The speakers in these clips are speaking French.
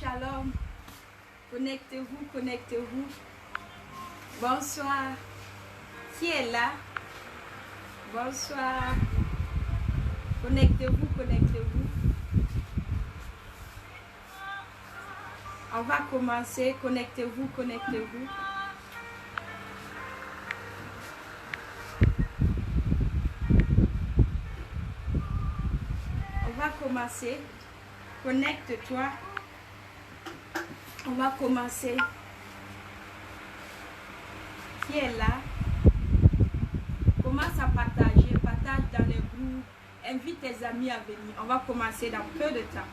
Shalom. Connectez-vous, connectez-vous. Bonsoir. Qui est là? Bonsoir. Connectez-vous, connectez-vous. On va commencer. Connectez-vous, connectez-vous. On va commencer. Connecte-toi. On va commencer. Qui est là? Commence à partager. Partage dans les groupes. Invite tes amis à venir. On va commencer dans peu de temps.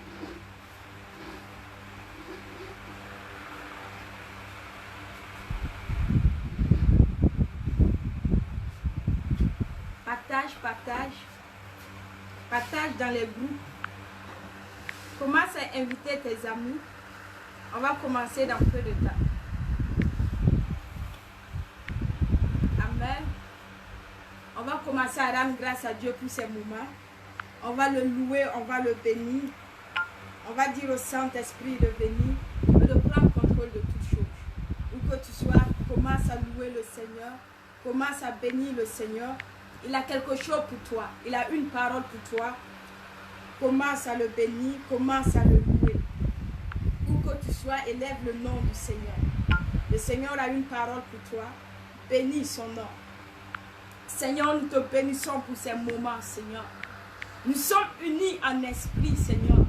Partage, partage. Partage dans les groupes. Commence à inviter tes amis. On va commencer dans peu de temps. Amen. On va commencer à rendre grâce à Dieu pour ces moments. On va le louer, on va le bénir. On va dire au Saint-Esprit de venir, de Seigneur. Commence à bénir le Seigneur. Il a quelque chose pour toi. Il a une parole pour toi. Commence à le bénir. Commence à le louer. Où que tu sois, élève le nom du Seigneur. Le Seigneur a une parole pour toi. Bénis son nom. Seigneur, nous te bénissons pour ces moments, Seigneur. Nous sommes unis en esprit, Seigneur.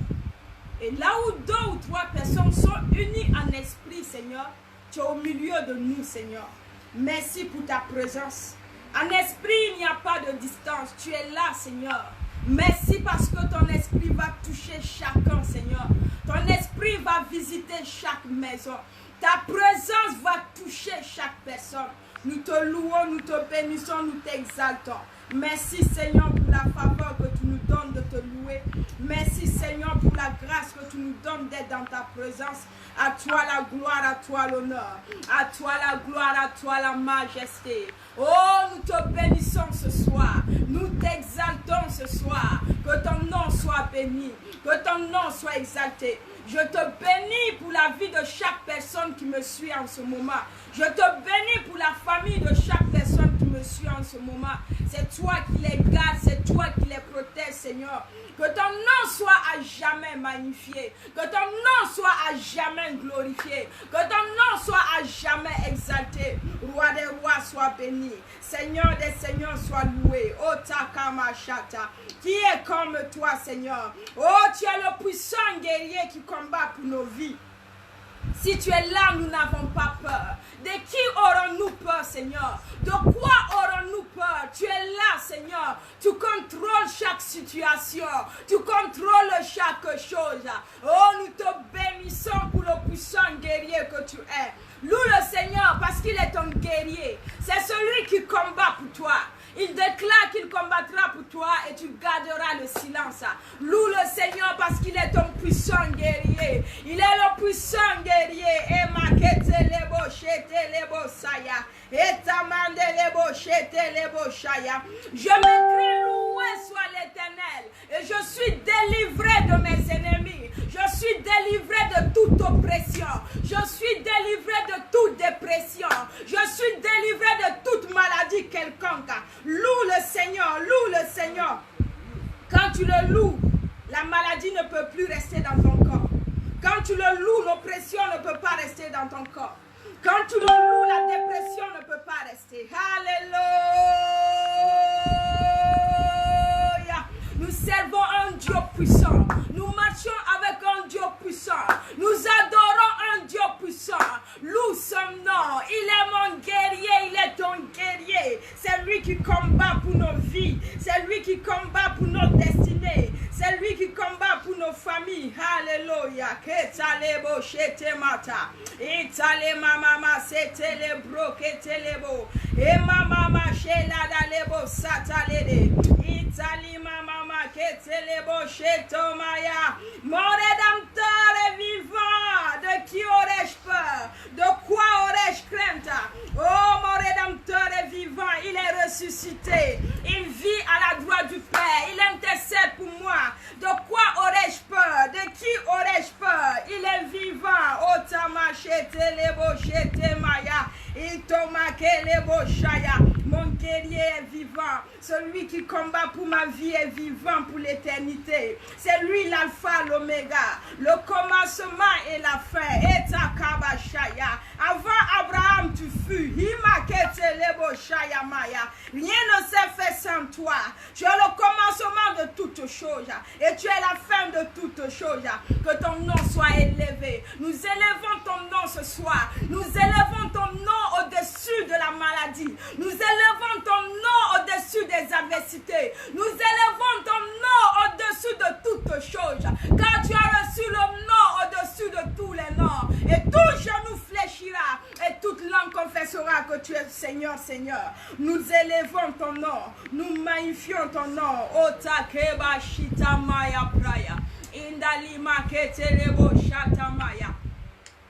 Et là où 2 ou 3 personnes sont unies en esprit, Seigneur, tu es au milieu de nous, Seigneur. Merci pour ta présence. En esprit, il n'y a pas de distance. Tu es là, Seigneur. Merci parce que ton esprit va toucher chacun, Seigneur. Ton esprit va visiter chaque maison. Ta présence va toucher chaque personne. Nous te louons, nous te bénissons, nous t'exaltons. Merci Seigneur pour la faveur que tu nous donnes de te louer. Merci Seigneur pour la grâce que tu nous donnes d'être dans ta présence. À toi la gloire, à toi l'honneur. À toi la gloire, à toi la majesté. Oh, nous te bénissons ce soir. Nous t'exaltons ce soir. Que ton nom soit béni. Que ton nom soit exalté. Je te bénis pour la vie de chaque personne qui me suit en ce moment. Je te bénis pour la famille de chaque personne qui me suit en ce moment. C'est toi qui les gardes, c'est toi qui les protèges, Seigneur. Que ton nom soit à jamais magnifié. Que ton nom soit à jamais glorifié. Que ton nom soit à jamais exalté. Roi des rois, sois béni. Seigneur des seigneurs, sois loué. Oh Takamashata. Qui est comme toi, Seigneur? Oh, tu es le puissant guerrier qui combat pour nos vies. Si tu es là, nous n'avons pas peur. De qui aurons-nous peur, Seigneur? De quoi aurons-nous peur? Tu es là, Seigneur. Tu contrôles chaque situation. Tu contrôles chaque chose. Oh, nous te bénissons pour le puissant guerrier que tu es. Loue le Seigneur parce qu'il est ton guerrier. C'est celui qui combat pour toi. Il déclare qu'il combattra pour toi et tu garderas le silence. Loue le Seigneur parce qu'il est ton puissant guerrier. Il est le puissant guerrier. Et makete lebo shete lebo saya. Et tamande lebo shete lebo shaya. Je m'écris, loué soit l'Éternel. Et je suis délivré de mes ennemis. Je suis délivré de toute oppression. Je suis délivré de toute dépression. Je suis délivré de toute maladie quelconque. Loue le Seigneur, loue le Seigneur. Quand tu le loues, la maladie ne peut plus rester dans ton corps. Quand tu le loues, l'oppression ne peut pas rester dans ton corps. Quand tu le loues, la dépression ne peut pas rester. Alléluia. Nous servons un Dieu puissant. Nous marchons avec un Dieu puissant. Nous adorons un Dieu puissant. Loue son nom. Il est mon guerrier. Il est ton guerrier. C'est lui qui combat pour nos vies. C'est lui qui combat pour nos destinées. C'est lui qui combat pour nos familles. Alléluia. Ketalebo shetemata. Itale mama setelebro ketelebo. E mama shelada lebo satalede. Itali mama ketelebo shetomaya. Mon rédempteur est vivant. De qui aurais-je peur? De quoi aurais-je crainte? Oh, mon rédempteur est vivant. Il est ressuscité. Il vit à la droite du Père. Il intercède pour moi. De quoi aurais-je peur? De qui aurais-je peur? Il est vivant. Otama shetelebo shetemaya. Itoma kelebo shaya. Mon guerrier est vivant. Celui qui combat pour ma vie est vivant pour l'éternité. C'est lui l'alpha, l'oméga, le commencement et la fin. Etakabashaya. Avant Abraham, tu fus. Himaketelebo shaya maya. Rien ne s'est fait sans toi. Tu es le commencement de toutes choses. Et tu es la fin de toutes choses. Que ton nom soit élevé. Nous élevons ton nom ce soir. Nous élevons ton nom au-dessus de la maladie. Nous élevons ton nom au-dessus des adversités. Nous élevons ton nom au-dessus de toutes choses. Car tu as reçu le nom au-dessus de tous les noms. Et tout genou fléchira. Et toute langue confessera que tu es Seigneur, Seigneur. Nous élevons ton nom. Nous magnifions ton nom. Otakeba shitamaya praya. Indalima ketelebo shatamaya.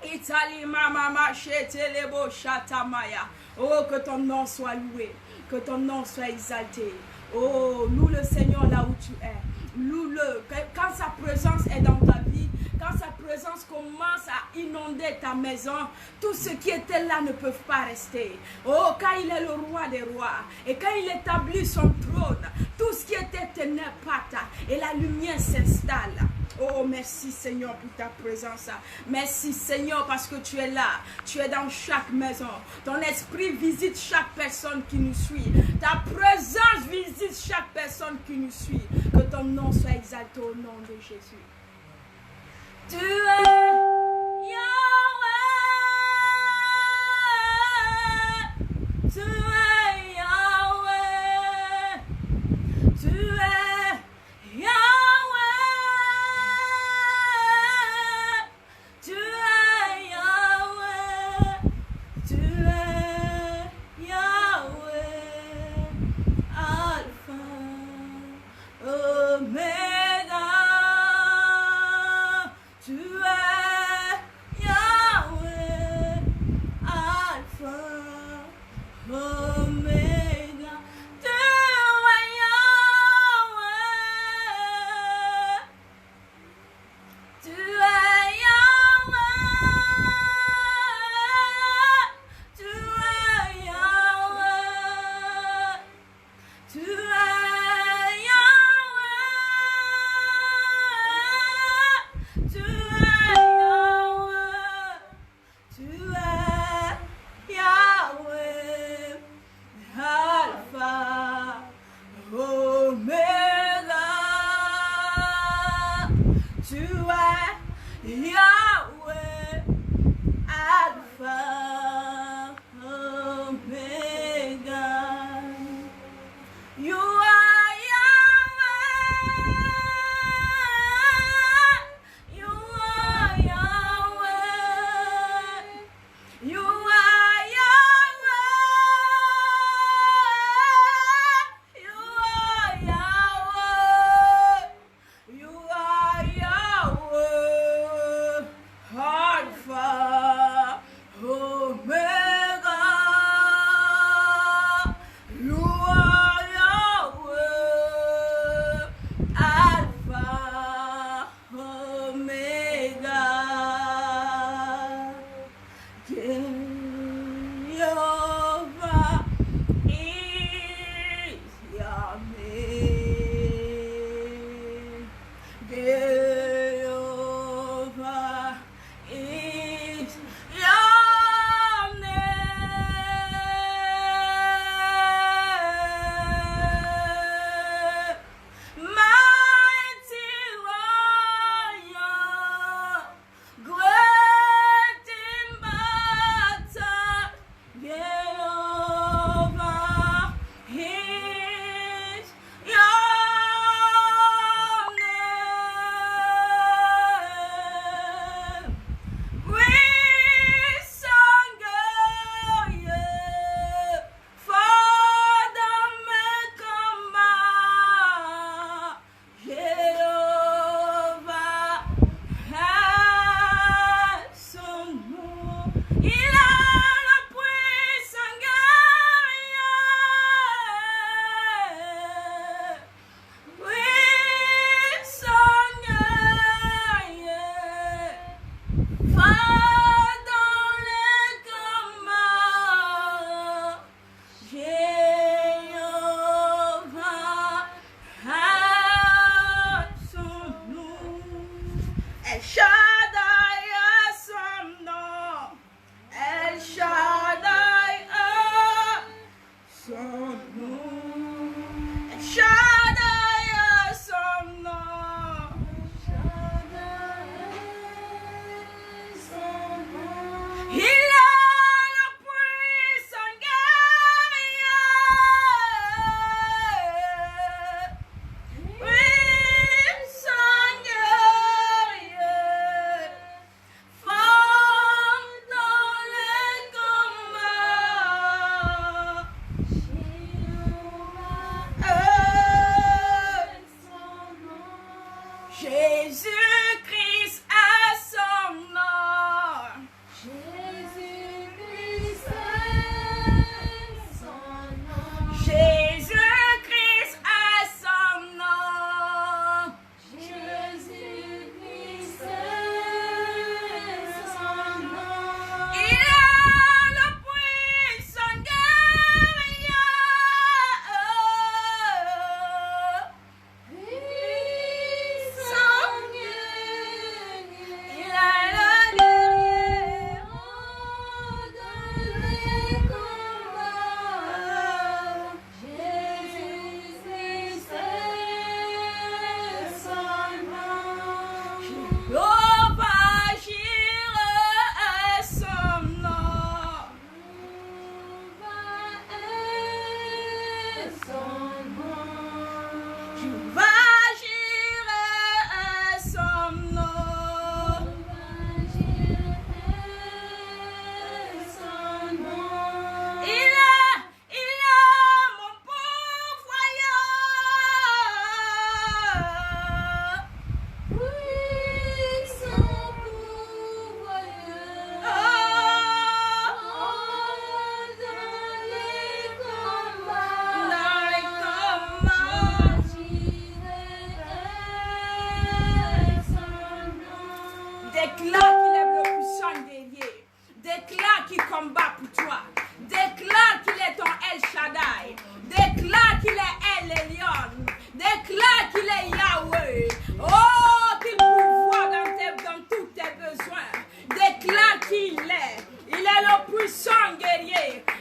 Itali mama shetelebo shatamaya. Oh, que ton nom soit loué, que ton nom soit exalté. Oh, loue le Seigneur là où tu es. Loue-le. Quand sa présence est dans ta vie, quand sa présence commence à inonder ta maison, tout ce qui était là ne peuvent pas rester. Oh, quand il est le roi des rois, et quand il établit son trône, tout ce qui était ténèbres part, et la lumière s'installe. Oh, merci Seigneur pour ta présence. Merci Seigneur parce que tu es là. Tu es dans chaque maison. Ton esprit visite chaque personne qui nous suit. Ta présence visite chaque personne qui nous suit. Que ton nom soit exalté au nom de Jésus. Tu es Yahweh. Tu es Yahweh. Tu es Yahweh. Omega, tu es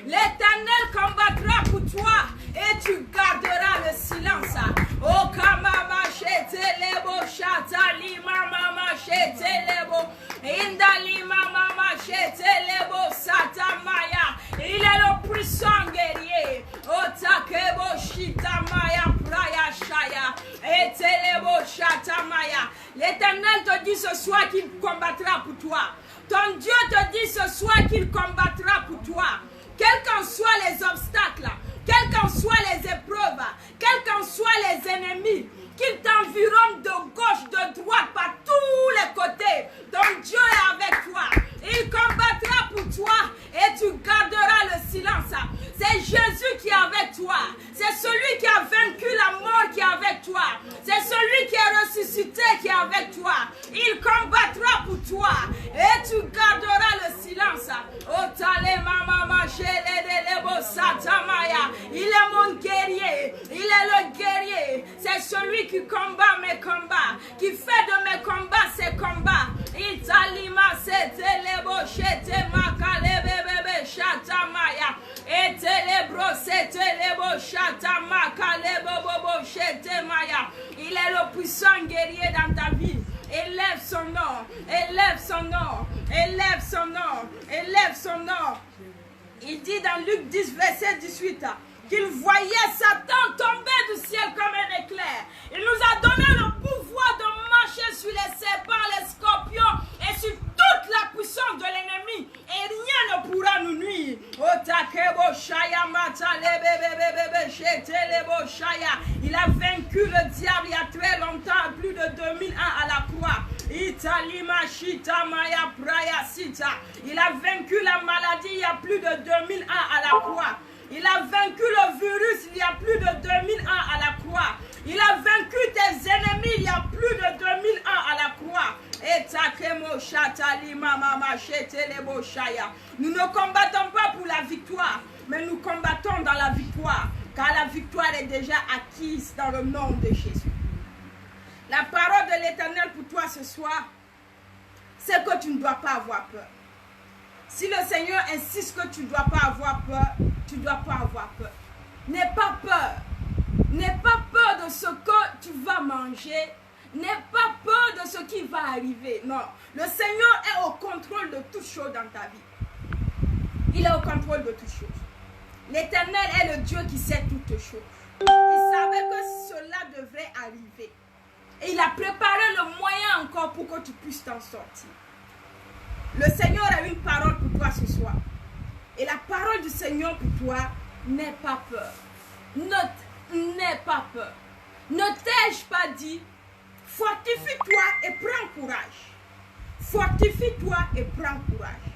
L'Éternel combattra pour toi et tu garderas le silence. Oh, kamama chete lebo chata lima mama chete lebo indali mama chete lebo satamaya. Il est le puissant guerrier. Oh, takebo shita maya praya shaya et lebo chata maya. L'Éternel te dit ce soir qu'il combattra pour toi. Ton Dieu te dit ce soir qu'il combattra pour toi. Quels qu'en soient les obstacles, quelles qu'en soient les épreuves, quels qu'en soient les ennemis, qu'ils t'environnent de gauche, de droite, par tous les côtés, ton Dieu est avec toi. Il combattra pour toi et tu garderas le silence. C'est Jésus qui est avec toi. C'est celui qui a vaincu la mort qui est avec toi. C'est celui qui est ressuscité qui est avec toi. Il combattra pour toi et tu garderas le silence. Il est mon guerrier. Il est le guerrier. C'est celui qui combat mes combats, qui fait de mes combats ses combats. Italima setelebo shete makalebebebe shatamaya. Etelebro setelebo shatamakalegobobo shete maya. Il est le puissant guerrier dans ta vie. Élève son nom, élève son nom, élève son nom, élève son nom. Il dit dans Luc 10, verset 18, qu'il voyait Satan tomber du ciel comme un éclair. Il nous a donné le pouvoir de marcher sur les serpents, les scorpions et sur toute la puissance de l'ennemi. Et rien ne pourra nous nuire. Il a vaincu le diable il y a très longtemps, plus de 2000 ans à la croix. Il a vaincu la maladie il y a plus de 2000 ans à la croix. Il a vaincu le virus il y a plus de 2000 ans à la croix. Il a vaincu tes ennemis il y a plus de 2000 ans à la croix. Nous ne combattons pas pour la victoire, mais nous combattons dans la victoire, car la victoire est déjà acquise dans le nom de Jésus. La parole de l'Éternel pour toi ce soir, c'est que tu ne dois pas avoir peur. Si le Seigneur insiste que tu ne dois pas avoir peur, tu ne dois pas avoir peur. N'aie pas peur. N'aie pas peur de ce que tu vas manger. N'aie pas peur de ce qui va arriver. Non. Le Seigneur est au contrôle de toutes choses dans ta vie. Il est au contrôle de toutes choses. L'Éternel est le Dieu qui sait toutes choses. Il savait que cela devrait arriver. Et il a préparé le moyen encore pour que tu puisses t'en sortir. Le Seigneur a une parole pour toi ce soir. Et la parole du Seigneur pour toi, n'aie pas peur. N'aie pas peur. Ne t'ai-je pas dit, fortifie-toi et prends courage. Fortifie-toi et prends courage.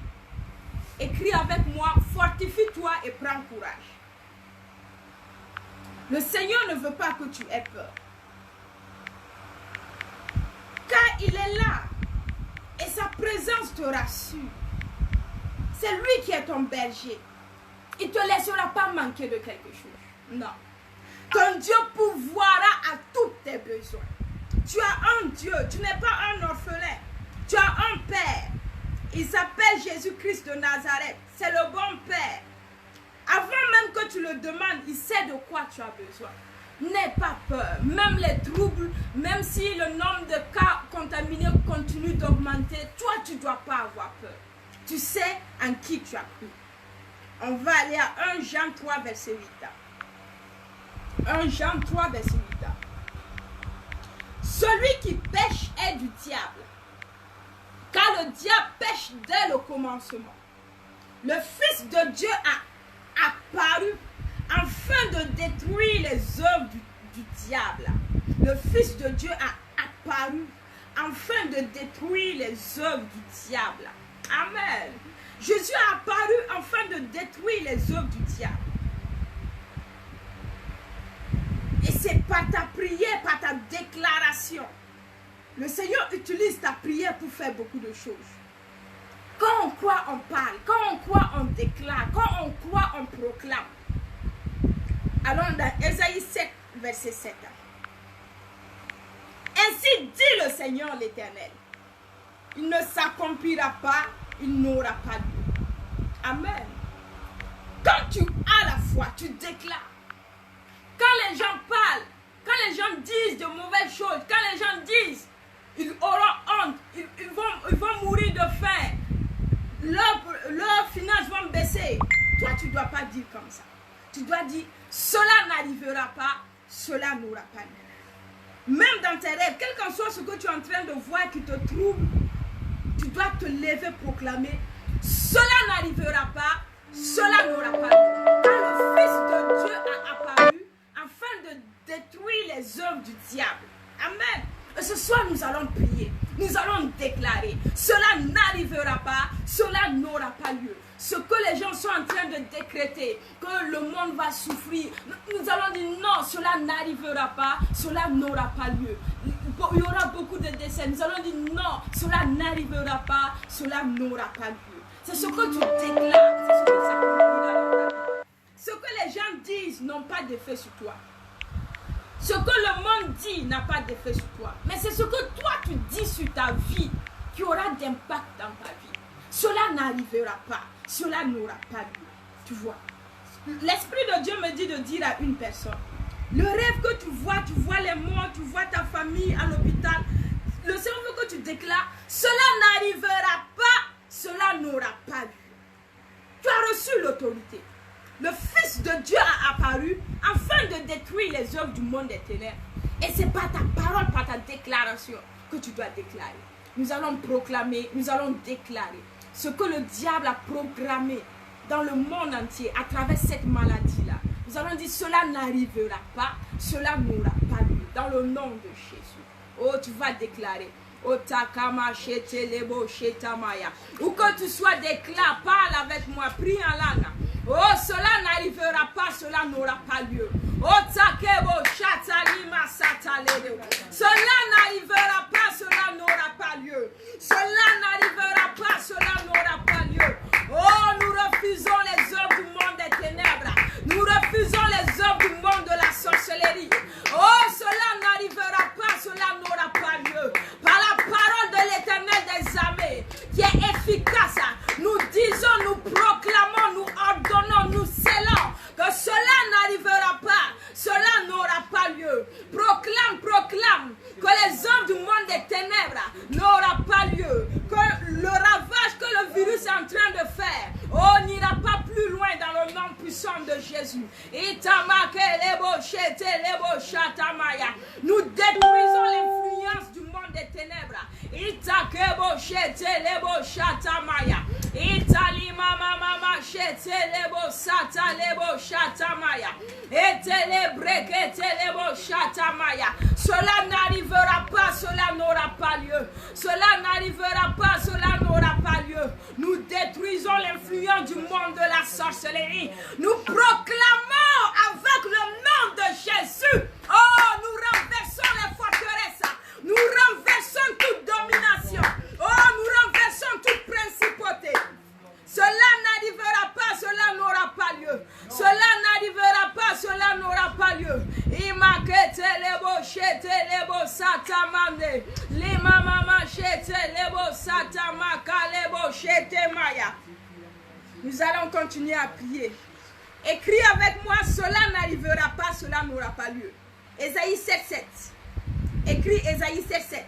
Écris avec moi, fortifie-toi et prends courage. Le Seigneur ne veut pas que tu aies peur. Car il est là. Et sa présence te rassure. C'est lui qui est ton berger. Il ne te laissera pas manquer de quelque chose. Non. Ton Dieu pourvoira à tous tes besoins. Tu as un Dieu. Tu n'es pas un orphelin. Tu as un Père. Il s'appelle Jésus-Christ de Nazareth. C'est le bon Père. Avant même que tu le demandes, il sait de quoi tu as besoin. N'aie pas peur. Même les troubles, même si le nombre de cas contaminés continue d'augmenter, toi, tu ne dois pas avoir peur. Tu sais en qui tu as cru. On va aller à 1 Jean 3, verset 8. 1 Jean 3, verset 8. Celui qui pêche est du diable, car le diable pêche dès le commencement. Le Fils de Dieu a apparu afin de détruire les œuvres du diable. Le Fils de Dieu a apparu afin de détruire les œuvres du diable. Amen. Jésus a apparu afin de détruire les œuvres du diable. Et c'est par ta prière, par ta déclaration. Le Seigneur utilise ta prière pour faire beaucoup de choses. Quand on croit, on parle. Quand on croit, on déclare. Quand on croit, on proclame. Allons dans Ésaïe 7, verset 7. Ainsi dit le Seigneur l'Éternel. Il ne s'accomplira pas, il n'aura pas lieu. Amen. Quand tu as la foi, tu déclares. Quand les gens parlent, quand les gens disent de mauvaises choses, quand les gens disent, ils auront honte, ils vont mourir de faim, leurs finances vont baisser. Toi, tu ne dois pas dire comme ça. Tu dois dire, cela n'arrivera pas, cela n'aura pas lieu. Même dans tes rêves, quel qu'en soit ce que tu es en train de voir qui te trouble, tu dois te lever, proclamer, cela n'arrivera pas, cela n'aura pas lieu. Quand le Fils de Dieu a apparu, afin de détruire les œuvres du diable. Amen. Et ce soir, nous allons prier. Nous allons déclarer. Cela n'arrivera pas. Cela n'aura pas lieu. Ce que les gens sont en train de décréter, que le monde va souffrir, nous allons dire non, cela n'arrivera pas. Cela n'aura pas lieu. Il y aura beaucoup de décès. Nous allons dire non, cela n'arrivera pas. Cela n'aura pas lieu. C'est ce que tu déclares. C'est ce que ça conclut dans ta vie. Ce que les gens disent n'ont pas d'effet sur toi. Ce que le monde dit n'a pas d'effet sur toi. Mais c'est ce que toi tu dis sur ta vie qui aura d'impact dans ta vie. Cela n'arrivera pas. Cela n'aura pas lieu. Tu vois. L'Esprit de Dieu me dit de dire à une personne. Le rêve que tu vois les morts, tu vois ta famille à l'hôpital. Le Seigneur veut que tu déclares. Cela n'arrivera pas. Cela n'aura pas lieu. Tu as reçu l'autorité. Le Fils de Dieu a apparu afin de détruire les œuvres du monde des ténèbres. Et c'est par ta parole, par ta déclaration que tu dois déclarer. Nous allons proclamer, nous allons déclarer ce que le diable a programmé dans le monde entier à travers cette maladie-là. Nous allons dire cela n'arrivera pas, cela n'aura pas lieu. Dans le nom de Jésus. Oh, tu vas déclarer. Ou que tu sois, déclare, parle avec moi, prie en langue. Oh, cela n'arrivera pas, cela n'aura pas lieu. Cela n'arrivera pas, cela n'aura pas lieu. Cela n'arrivera pas, cela n'aura pas lieu. Oh, nous refusons les œuvres du monde des ténèbres. Nous refusons les œuvres du monde de la sorcellerie. Oh, cela n'arrivera pas, cela n'aura pas lieu. Par la parole de l'Éternel des armées, qui est efficace, nous disons, nous proclamons, nous ordonnons, nous scellons que cela n'arrivera pas, cela n'aura pas lieu. Proclame, proclame que les œuvres du monde des ténèbres n'aura pas lieu, que le ravage que le virus est en train de faire, on n'ira pas plus loin dans le nom puissant de Jésus. Nous détruisons l'influence du monde des ténèbres. Cela n'arrivera pas, cela n'aura pas lieu. Cela n'arrivera pas, cela n'aura pas lieu. Nous détruisons l'influence du monde de la sorcellerie. Nous proclamons avec le nom de Jésus. Oh, nous renversons les forteresses. Nous renversons toute domination. Oh, nous renversons toute principauté. Cela n'arrivera pas, cela n'aura pas lieu. Cela n'arrivera pas, cela n'aura pas lieu. Imakete lebo shete lebo satamande. Lima mama shete lebo satamaka lebo shete maya. Nous allons continuer à prier. Écris avec moi, cela n'arrivera pas, cela n'aura pas lieu. Ésaïe 7:7. Écris Ésaïe 7:7.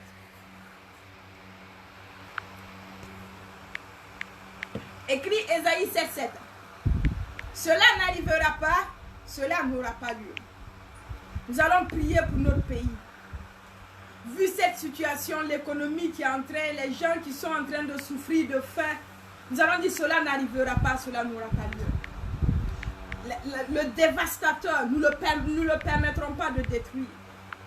Écris Ésaïe 7:7. Cela n'arrivera pas, cela n'aura pas lieu. Nous allons prier pour notre pays. Vu cette situation, l'économie qui est en train, les gens qui sont en train de souffrir de faim, nous allons dire cela n'arrivera pas, cela n'aura pas lieu. Le dévastateur, nous ne le permettrons pas de détruire.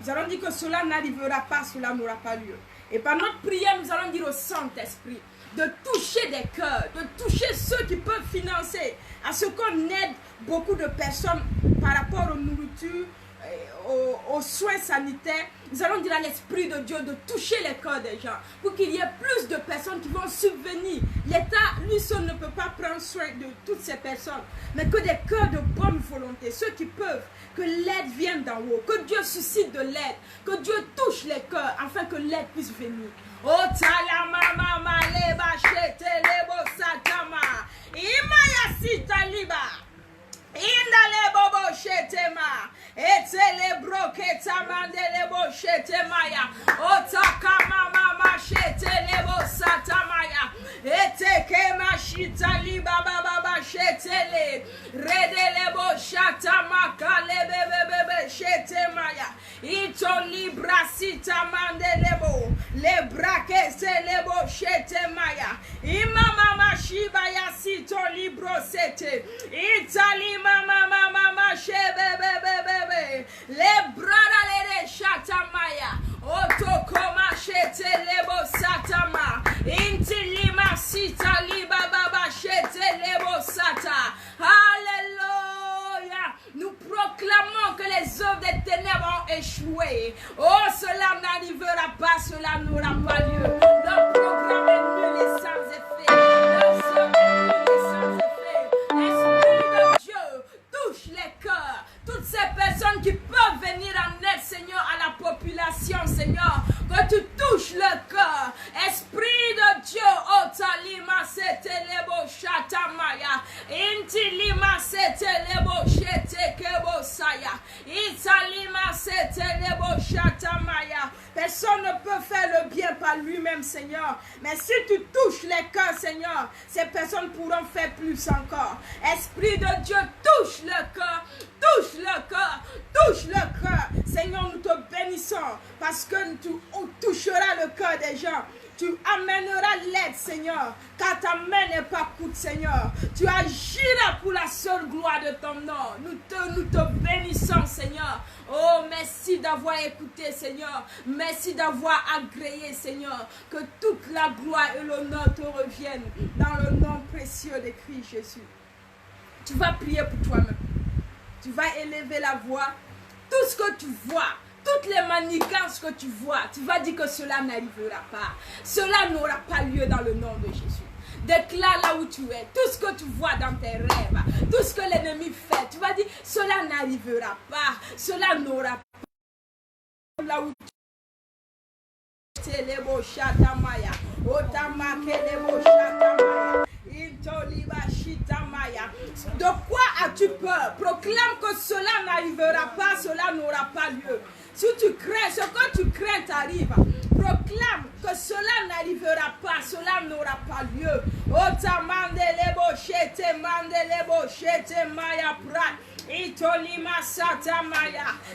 Nous allons dire que cela n'arrivera pas, cela n'aura pas lieu. Et par notre prière, nous allons dire au Saint-Esprit de toucher des cœurs, de toucher ceux qui peuvent financer, à ce qu'on aide beaucoup de personnes par rapport aux nourritures, aux soins sanitaires. Nous allons dire à l'Esprit de Dieu de toucher les cœurs des gens pour qu'il y ait plus de personnes qui vont subvenir. L'État, lui seul, ne peut pas prendre soin de toutes ces personnes, mais que des cœurs de bonne volonté, ceux qui peuvent, que l'aide vienne d'en haut, que Dieu suscite de l'aide, que Dieu touche les cœurs afin que l'aide puisse venir. Oh talama mama leba shete lebo satama imaya sita liba fait. Oh, cela n'arrivera pas, cela n'aura pas lieu. Leur programme est nul et sans effet. Leur sort est nul et sans effet. Esprit de Dieu, touche les cœurs. Toutes ces personnes qui peuvent venir en aide, Seigneur, à la population, Seigneur, que tu touches le cœur. Esprit de Dieu, Otalima setelebo shatamaya, Intilima setelebo shetekebo saya, Italima setelebo shatamaya. Personne ne peut faire le bien par lui-même, Seigneur. Mais si tu touches les cœurs, Seigneur, ces personnes pourront faire plus encore. Esprit de Dieu, touche le cœur. Touche le cœur, touche le cœur. Seigneur, nous te bénissons parce que tu toucheras le cœur des gens. Tu amèneras l'aide, Seigneur, car ta main n'est pas courte, Seigneur. Tu agiras pour la seule gloire de ton nom. Nous te bénissons, Seigneur. Oh, merci d'avoir écouté, Seigneur. Merci d'avoir agréé, Seigneur. Que toute la gloire et l'honneur te reviennent dans le nom précieux de Christ Jésus. Tu vas prier pour toi-même. Tu vas élever la voix. Tout ce que tu vois, toutes les manigances que tu vois, tu vas dire que cela n'arrivera pas. Cela n'aura pas lieu dans le nom de Jésus. Déclare là où tu es. Tout ce que tu vois dans tes rêves, tout ce que l'ennemi fait, tu vas dire, cela n'arrivera pas. Cela n'aura pas. Là où tu es. De quoi as-tu peur? Proclame que cela n'arrivera pas, cela n'aura pas lieu. Si tu crains, ce que tu crains t'arrive. Proclame que cela n'arrivera pas, cela n'aura pas lieu.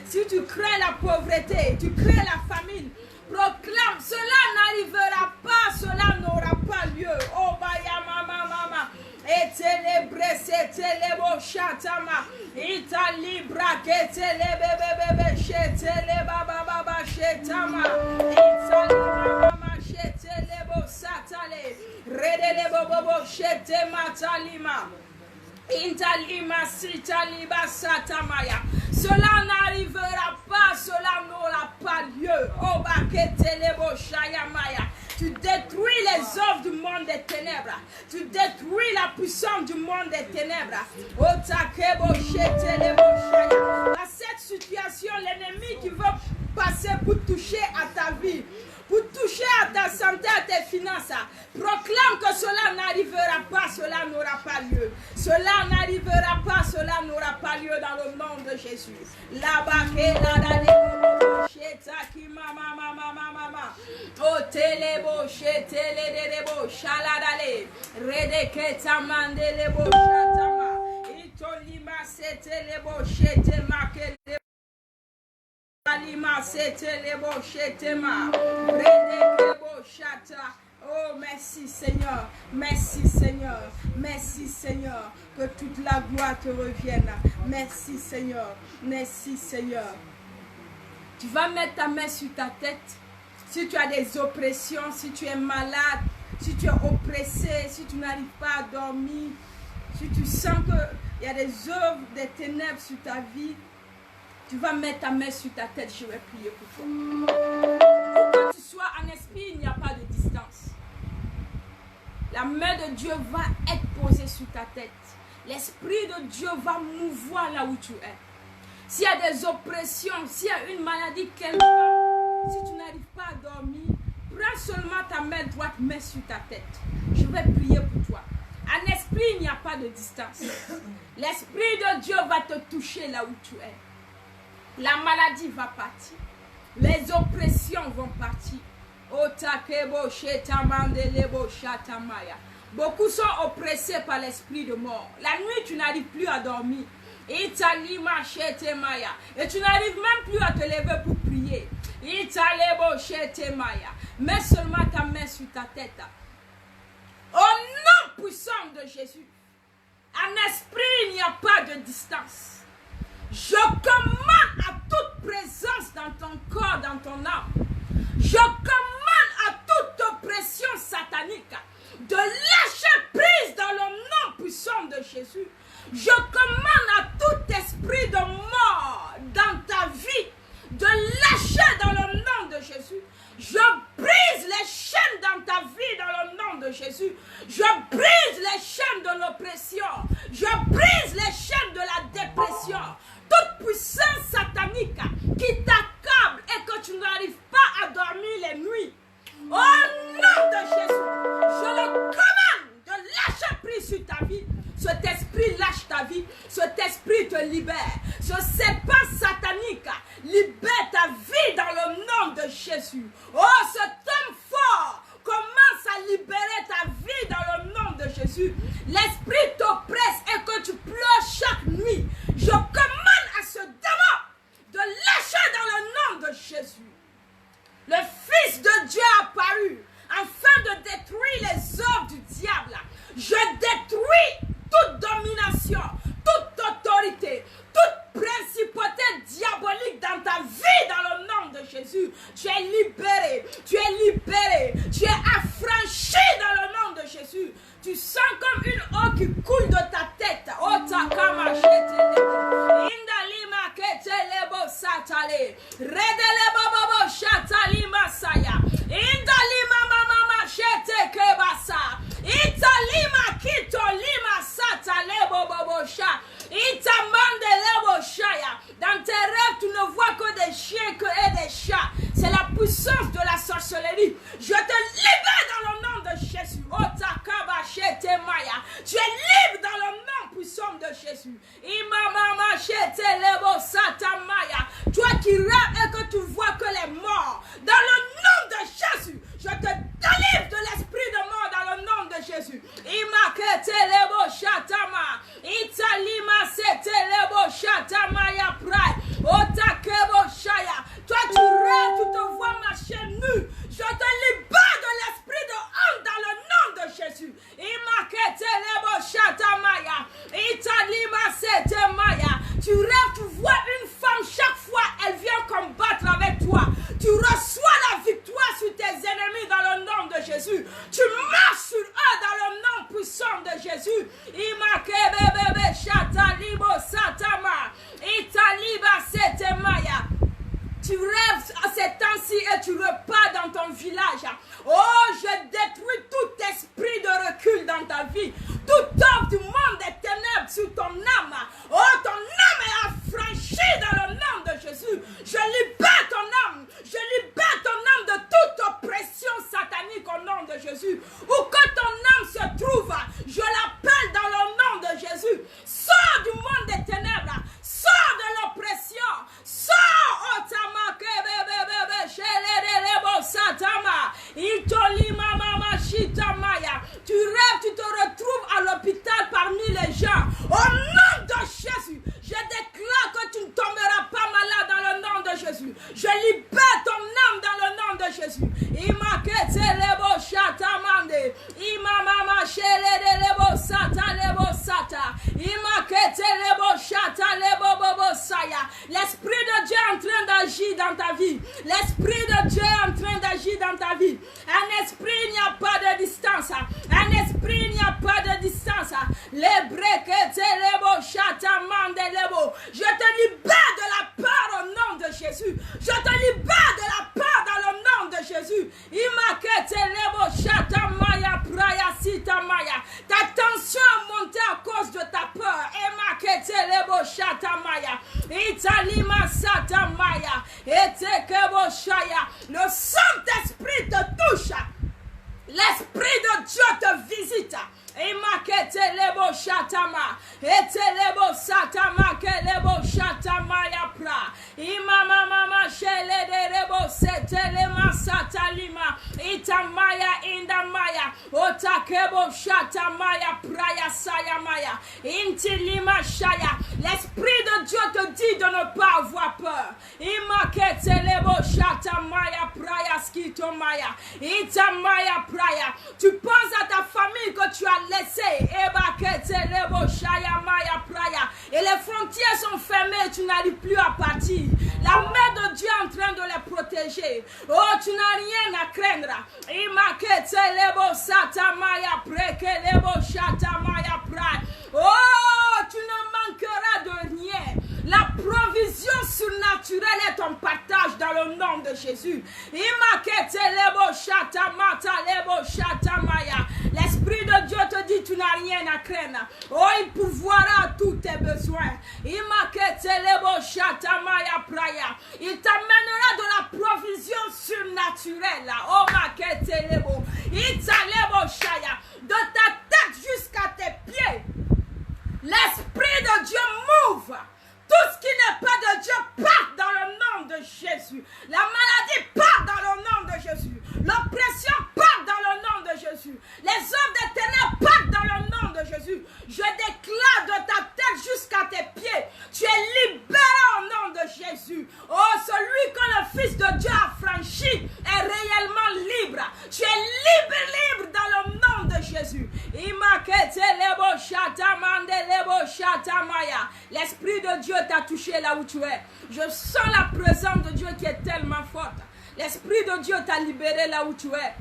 Si tu crains la pauvreté, tu crains la famine, proclame, cela n'arrivera pas, cela n'aura pas lieu. Oh, baya mama mama. Et célébrer, c'est célébrer, chatama. Italie, braque, célébrer, chétélé, baba, baba, chétama. Italie, mama, chétélé, satale. Redele, bobo, chétema, talima. Intalima, sitaliba, satamaya. Cela n'arrivera pas, cela n'aura pas lieu. Oh, baketelebo, shayamaya. Tu détruis les œuvres du monde des ténèbres. Tu détruis la puissance du monde des ténèbres. Dans cette situation, l'ennemi qui veut passer pour toucher à ta vie, pour toucher à ta santé, à tes finances, proclame que cela n'arrivera pas, cela n'aura pas lieu. Cela n'arrivera pas, cela n'aura pas lieu dans le nom de Jésus. Là-bas, oh, telebo, shetelebo, shaladale, redeketa mandelebo, shatama, itolima, setelebo, shetema, alima, setelebo, shetema, redekebo, shata. Oh, merci Seigneur, merci Seigneur, merci Seigneur, que toute la gloire te revienne. Merci Seigneur, merci Seigneur. Tu vas mettre ta main sur ta tête. Si tu as des oppressions, si tu es malade, si tu es oppressé, si tu n'arrives pas à dormir, si tu sens qu'il y a des œuvres, des ténèbres sur ta vie, tu vas mettre ta main sur ta tête, je vais prier pour toi. Pour que tu sois en esprit, il n'y a pas de distance. La main de Dieu va être posée sur ta tête. L'esprit de Dieu va mouvoir là où tu es. S'il y a des oppressions, s'il y a une maladie quelconque, si tu n'arrives pas à dormir, prends seulement ta main droite, mets sur ta tête. Je vais prier pour toi. En esprit, il n'y a pas de distance. L'esprit de Dieu va te toucher là où tu es. La maladie va partir. Les oppressions vont partir. Beaucoup sont oppressés par l'esprit de mort. La nuit, tu n'arrives plus à dormir. Et tu n'arrives même plus à te lever pour prier. Mets seulement ta main sur ta tête. Au nom puissant de Jésus, en esprit, il n'y a pas de distance. Je commande à toute présence dans ton corps, dans ton âme. Je commande à toute oppression satanique de lâcher prise dans le nom puissant de Jésus. Je commande à tout esprit de mort dans ta vie de lâcher sur ta vie, cet esprit lâche ta vie, cet esprit te libère. Ce serpent satanique libère ta vie dans le nom de Jésus. Oh, cet homme fort commence à libérer ta vie dans le nom de Jésus. L'esprit t'oppresse et que tu pleures chaque nuit. Je commande à ce démon de lâcher dans le nom de Jésus. Le Fils de Dieu est apparu afin de détruire les œuvres du diable. Je détruis toute domination, toute autorité, toute principauté diabolique dans ta vie dans le nom de Jésus. Tu es libéré, tu es libéré, tu es affranchi dans le nom de Jésus. Tu sens comme une eau qui coule de ta tête. Oh, takama shetelebo. Indalima ketelebo satale. Redelebo bobo shatalima saya. Indalima mama shete kebasa. Italima kitolima satalebo bobo sha. Itamandelebo shaya. Dans tes rêves, tu ne vois que des chiens et des chats. C'est la puissance de la sorcellerie. Je te libère dans le nom de Jésus. Oh, takaba shete maya. Tu es libre dans le nom puissant de Jésus. Imamama shete lebo satamaya. Toi qui rêves et que tu vois que les morts. Dans le nom de Jésus, je te délivre de l'esprit de mort dans le nom de Jésus. Imakete lebo shatama. Italima sete lebo shatamaya prai. Otakebo shaya. Toi tu rêves, tu te vois marcher nu. Je te libère de l'esprit de honte dans le nom de Jésus. Imakete lebo shatamaya. Italima sete maya. Tu rêves, tu vois une femme chaque fois elle vient combattre avec toi. Tu reçois la victoire sur tes ennemis dans le nom de Jésus. Tu marches sur eux dans le nom puissant de Jésus. Imakebebebe shatalibo satama. Italiba sete maya. Tu rêves à ces temps-ci et tu repars dans ton village. Oh, je détruis tout esprit de recul dans ta vie. Toute œuvre du monde des ténèbres sur ton âme. Oh, ton âme est affranchie dans le nom de Jésus. Je libère ton âme. Je libère ton âme de toute oppression satanique au nom de Jésus. Où que ton âme se trouve, je l'appelle dans le nom de Jésus. Sors du monde des ténèbres. Sors de l'oppression. Sors, oh tamake bebe shelelebo satama. Itolima mama shitamaya. Tu rêves, tu te retrouves à l'hôpital parmi les gens. Au nom de Jésus, je déclare que tu ne tomberas pas malade dans le nom de Jésus. Je libère ton âme dans le nom de Jésus. Imakete lebo shatamande. Imamama shelelebo sata lebo sata. Imakete lebo shata lebo bobo saya. L'esprit de Dieu est en train d'agir dans ta vie. L'esprit de Dieu est en train d'agir dans ta vie. Un esprit, il n'y a pas de distance. Un esprit, il n'y a pas de distance. Les brekete lebo shatamande lebo. Je te libère de la peur au nom de Jésus. Je te libère de la peur dans le nom de Jésus. Imakete lebo shatamaya praya sitamaya. Ta tension a monté à cause de ta peur. Imakete lebo shatamaya. Italima satamaya. Etekebo shaya. Le Saint-Esprit te touche. L'Esprit de Dieu te visite. Imakete lebo shatama. Etelebo satama kelebo shatama ya pra. Imama mama shele de lebo setelema satalima. Itamaya indamaya. Otakebo shatamaya praya sayamaya. Intilima shaya. L'Esprit de Dieu te dit de ne pas avoir peur. Imakete lebo shatamaya praya skitomaya. Itamaya praya. Tu penses à ta famille que tu as laissé, et les frontières sont fermées, tu n'arrives plus à partir. La main de Dieu est en train de les protéger. Oh, tu n'as rien à craindre. Oh, tu ne manqueras de rien. La provision surnaturelle est ton partage dans le nom de Jésus. L'Esprit de Dieu te dit tu n'as rien à craindre. Oh, il pourvoira à tous tes besoins. Il t'amènera de la provision surnaturelle. Oh, de ta tête jusqu'à tes L'Esprit de Dieu t'a touché là où tu es. Je sens la présence de Dieu qui est tellement forte. L'Esprit de Dieu t'a libéré là où tu es.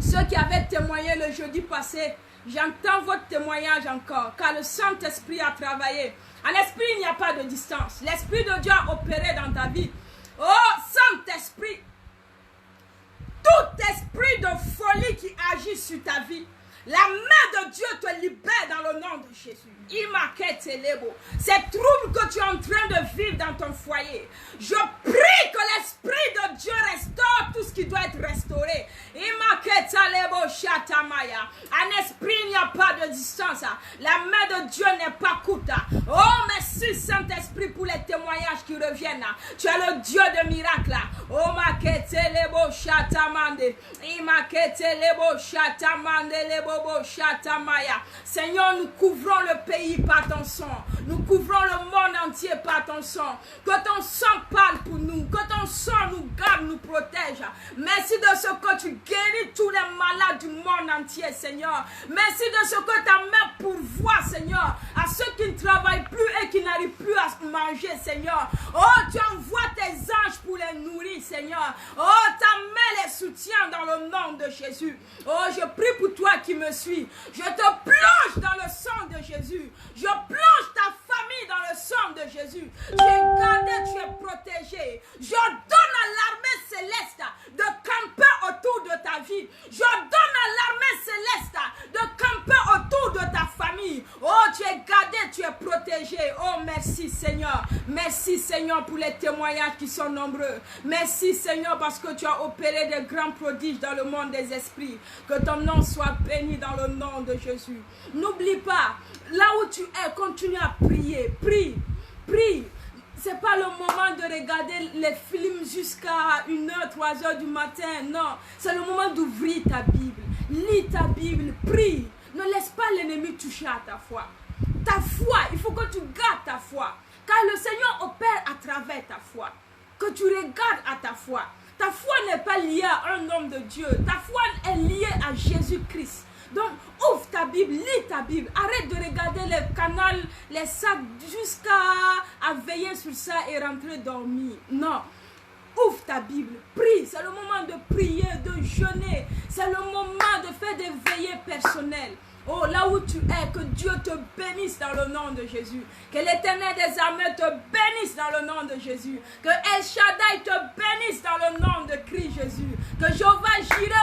Ceux qui avaient témoigné le jeudi passé, j'entends votre témoignage encore, car le Saint-Esprit a travaillé. En esprit, il n'y a pas de distance. L'Esprit de Dieu a opéré dans ta vie. Oh, Saint-Esprit, tout esprit de folie qui agit sur ta vie, la main de Dieu te libère dans le nom de Jésus. Ces troubles que tu es en train de vivre dans ton foyer, je prie que l'Esprit de Dieu restaure tout ce qui doit être restauré. En esprit, il n'y a pas de distance. La main de Dieu n'est pas courte. Oh, merci Saint-Esprit pour les témoignages qui reviennent. Tu es le Dieu de miracles. Oh, maketelebo shatamande. Imaketelebo shatamande lebobo shatamaya. Seigneur, nous couvrons le pays par ton sang. Nous couvrons le monde entier par ton sang. Que ton sang parle pour nous. Que ton sang nous garde, nous protège. Merci de ce que tu guéris tous les malades du monde entier, Seigneur. Merci de ce que ta main pourvoit, Seigneur, à ceux qui ne travaillent plus et qui n'arrivent plus à manger, Seigneur. Oh, tu envoies tes anges pour les nourrir, Seigneur. Oh, ta main les soutient dans le nom de Jésus. Oh, je prie pour toi qui me suis. Je te plonge dans le sang de Jésus. Je plonge ta famille dans le sang de Jésus. Tu es gardé, tu es protégé. Je donne à l'armée céleste de camper autour de ta vie. Je donne à l'armée céleste de camper autour de ta famille. Oh, tu es gardé, tu es protégé. Oh, merci Seigneur. Merci Seigneur pour les témoignages qui sont nombreux. Merci Seigneur parce que tu as opéré de grands prodiges dans le monde des esprits. Que ton nom soit béni dans le nom de Jésus. N'oublie pas, là où tu es, continue à prier. Prie, prie. C'est pas le moment de regarder les films jusqu'à 1h, 3h du matin. Non, c'est le moment d'ouvrir ta Bible. Lis ta Bible, prie. Ne laisse pas l'ennemi toucher à ta foi. Ta foi, il faut que tu gardes ta foi. Car le Seigneur opère à travers ta foi. Que tu regardes à ta foi. Ta foi n'est pas liée à un homme de Dieu. Ta foi est liée à Jésus-Christ. Donc, ouvre ta Bible, lis ta Bible. Arrête de regarder les canaux, les sacs, jusqu'à veiller sur ça et rentrer dormir. Non. Ouvre ta Bible, prie. C'est le moment de prier, de jeûner. C'est le moment de faire des veillées personnelles. Oh, là où tu es, que Dieu te bénisse dans le nom de Jésus. Que l'Éternel des armées te bénisse dans le nom de Jésus. Que El Shaddai te bénisse dans le nom de Christ Jésus. Que Jéhovah Jireh